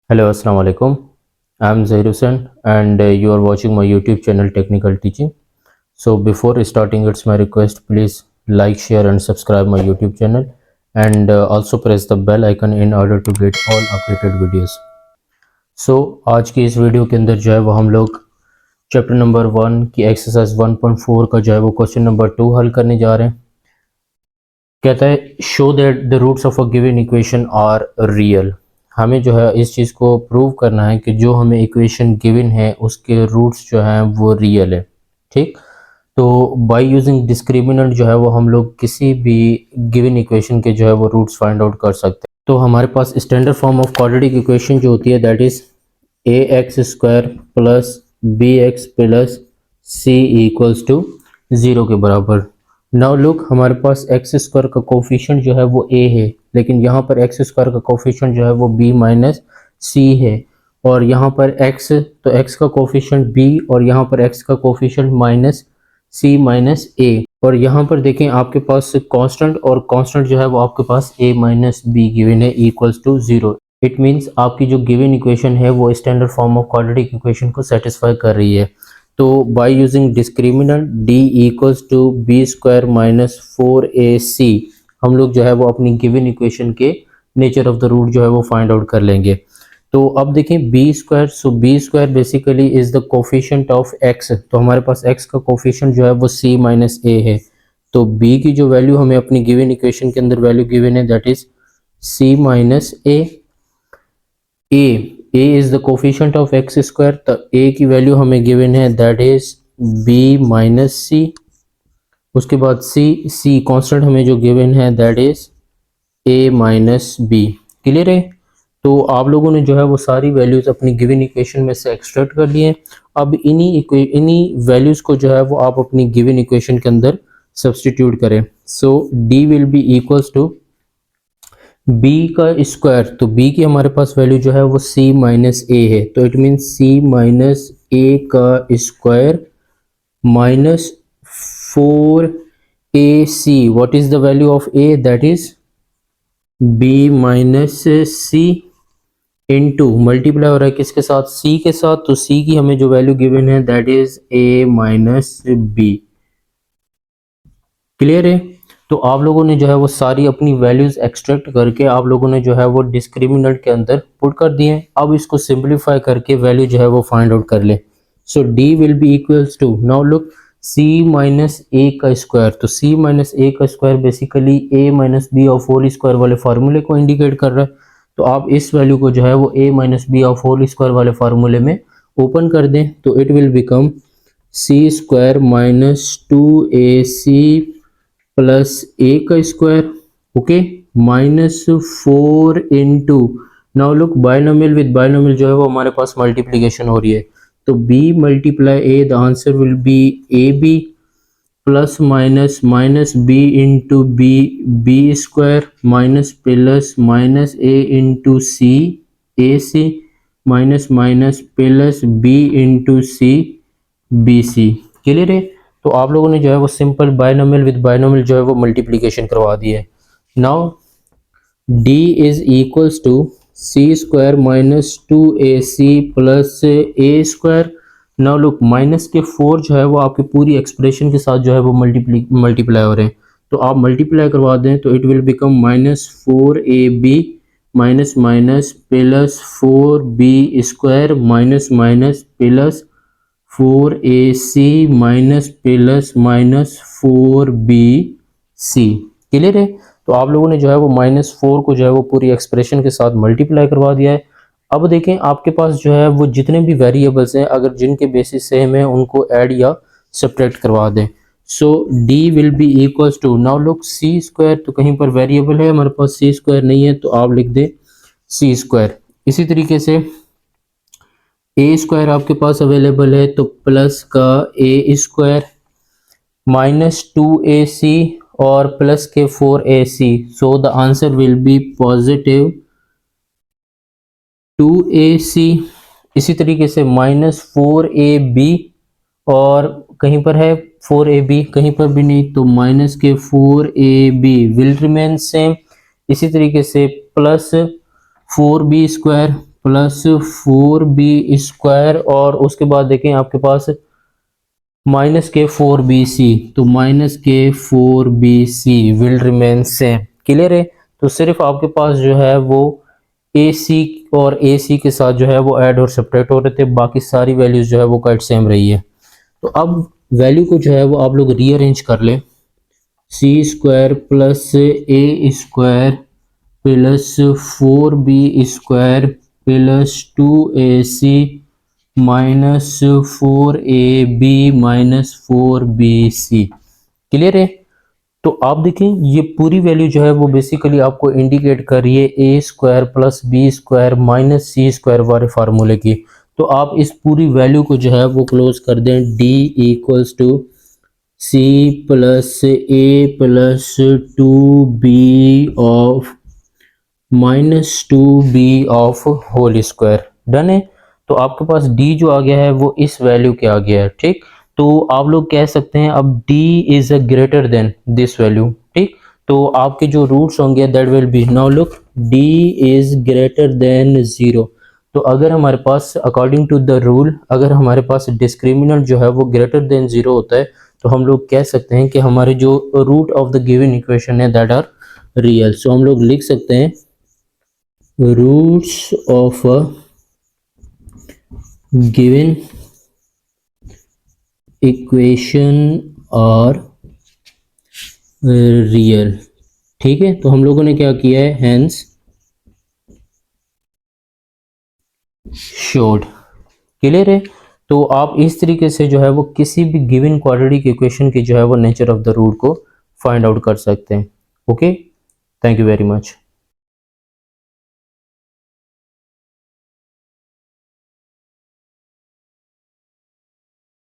Hello, Assalamu alaikum. I'm Zahir Hussain and you are watching my YouTube channel Technical Teaching. So before starting, it's my request, please like, share and subscribe my YouTube channel and also press the bell icon in order to get all updated videos. So आज की इस video के अंदर जो है वो हम लोग चैप्टर नंबर 1 की एक्सरसाइज 1.4 का जो है वो क्वेश्चन नंबर 2 हल करने जा रहे हैं। कहता है show that the roots of a given equation are real. हमें जो है इस चीज़ को प्रूव करना है कि जो हमें इक्वेशन गिवन है उसके रूट्स जो हैं वो रियल है। ठीक, तो बाय यूजिंग डिस्क्रिमिनेंट जो है वो हम लोग किसी भी गिवन इक्वेशन के जो है वो रूट्स फाइंड आउट कर सकते हैं। तो हमारे पास standard form of quadratic equation जो होती है that is a x square plus b x plus c equals to 0 के बराबर। नाउ लुक, हमारे पास एक्स स्क्वायर का कोफिशिएंट जो है वो ए है, लेकिन यहाँ पर एक्स स्क्वायर का कोफिशिएंट जो है वो बी माइनस सी है, और यहाँ पर एक्स, तो एक्स का कोफिशिएंट बी और यहाँ पर एक्स का कोफिशिएंट माइनस सी माइनस ए, और यहाँ पर देखें आपके पास कांस्टेंट, और कांस्टेंट जो है वो आपके पास ए माइनस बी गिवन है इक्वल्स टू 0। इट मीन्स आपकी जो गिवन इक्वेशन है वो standard form of quadratic equation को सेटिस्फाई कर रही है। तो by using discriminant D equals to b square minus 4ac हम लोग जो है वो अपनी गिवन इक्वेशन के नेचर ऑफ द रूट जो है वो फाइंड आउट कर लेंगे। तो अब देखें b square, so b square basically is the coefficient of x, तो हमारे पास एक्स का कोफिशिएंट जो है वो सी माइनस ए है। तो बी की जो वैल्यू हमें अपनी गिवन इक्वेशन के अंदर वैल्यू गिवन है that is c minus a. A is the coefficient of x square, तो ए की वैल्यू हमें गिवन है that is b minus c. उसके बाद सी कांस्टेंट हमें जो गिवन है that is A minus B. Clear है? तो आप लोगों ने जो है वो सारी वैल्यूज अपनी गिवन इक्वेशन में से एक्सट्रैक्ट कर लिए। अब इन्हीं वैल्यूज को जो है वो आप अपनी गिवन इक्वेशन के अंदर सब्स्टिट्यूट करें। So d will be equals to b का स्क्वायर, तो बी की हमारे पास वैल्यू जो है वो सी माइनस ए है, तो it means c minus a का square minus 4ac। What is the value of a? That is b minus c into multiply हो रहा है किसके साथ? सी के साथ, तो सी की हमें जो वैल्यू गिवन है that is A minus B. Clear है? तो आप लोगों ने जो है वो सारी अपनी वैल्यूज एक्सट्रैक्ट करके आप लोगों ने जो है वो डिस्क्रिमिनेंट के अंदर पुट कर दिए। अब इसको सिंप्लीफाई करके वैल्यू जो है वो फाइंड आउट कर ले। So d will be equals to, now look, c minus a का स्क्वायर, तो सी माइनस ए का square basically a minus b of whole square वाले फार्मूले को इंडिकेट कर रहा है। तो आप इस वैल्यू को जो है वो a minus b of whole square वाले फार्मूले में ओपन कर दें, तो it will become c square minus 2ac plus a का square, okay, minus 4 into, now look binomial with binomial जो है वो हमारे पास मल्टीप्लीकेशन हो रही है, तो b multiply a, the answer will be a b plus minus minus b into b square minus plus minus a into c a c minus minus plus b into c b c. Clear है? तो आप लोगों ने जो है वो simple binomial with binomial जो है वो मल्टीप्लीकेशन करवा दी है। Now d is equals to c square minus 2ac plus a square. Now look, minus के 4 जो है वो आपकी पूरी एक्सप्रेशन के साथ जो है वो मल्टीप्लाई हो रहे हैं, तो आप मल्टीप्लाई करवा दें तो it will become minus 4ab minus minus plus 4b square minus minus plus 4ac minus plus minus 4bc। Clear है? तो आप लोगों ने जो है वो -4 को जो है वो पूरी एक्सप्रेशन के साथ मल्टीप्लाई करवा दिया है। अब देखें आपके पास जो है वो जितने भी वेरिएबल्स हैं अगर जिनके बेसिस सेम है उनको ऐड या सब्ट्रैक्ट करवा दें। So d will be equals to, now look, c square, तो कहीं पर वेरिएबल है हमारे पास सी स्क्वायर नहीं है तो आप लिख दें सी स्क्वायर। इसी तरीके से ए स्क्वायर आपके पास अवेलेबल है तो प्लस का ए स्क्वायर माइनस 2ac और प्लस के 4ac, so the answer will B positive 2ac। इसी तरीके से माइनस 4ab और कहीं पर है 4ab, कहीं पर भी नहीं, तो माइनस के 4ab विल रिमेन सेम। इसी तरीके से plus 4b square, plus 4b² और उसके बाद देखें आपके पास माइनस के 4bc, तो माइनस के 4bc will remain same. Clear है? तो सिर्फ आपके पास जो है वो AC और AC के साथ जो है वो ऐड और सब्ट्रैक्ट हो रहे थे, बाकी सारी वैल्यूज जो है वो क्वाइट सेम रही है। तो अब वैल्यू को जो है वो आप लोग रीअरेंज कर लें, c² plus a² plus 4b² plus 2ac minus 4ab minus 4bc। Clear है? तो आप देखें ये पूरी वैल्यू जो है वो बेसिकली आपको इंडिकेट कर रही है a² plus b² minus c² वाले फार्मूले की। तो आप इस पूरी वैल्यू को जो है वो क्लोज कर दें, d equals to c plus a plus 2b of minus 2b of whole square. Done है? तो आपके पास d जो आ गया है वो इस वैल्यू के आ गया है। ठीक, तो आप लोग कह सकते हैं अब d is a greater than this value. ठीक, तो आपके जो रूट्स होंगे that will be, now look, d is greater than 0। तो अगर हमारे पास अकॉर्डिंग टू द रूल अगर हमारे पास डिस्क्रिमिनेंट जो है वो ग्रेटर देन 0 होता है तो हम लोग कह सकते हैं कि हमारे जो root of the given equation है दैट आर रियल। सो हम लोग लिख सकते हैं roots of a given equation are real। ठीक है, तो हम लोगों ने क्या किया है, hence showed। क्लियर है? तो आप इस तरीके से जो है वो किसी भी गिवन क्वाड्रेटिक इक्वेशन की जो है वो नेचर ऑफ द रूट को फाइंड आउट कर सकते हैं। Okay, thank you very much.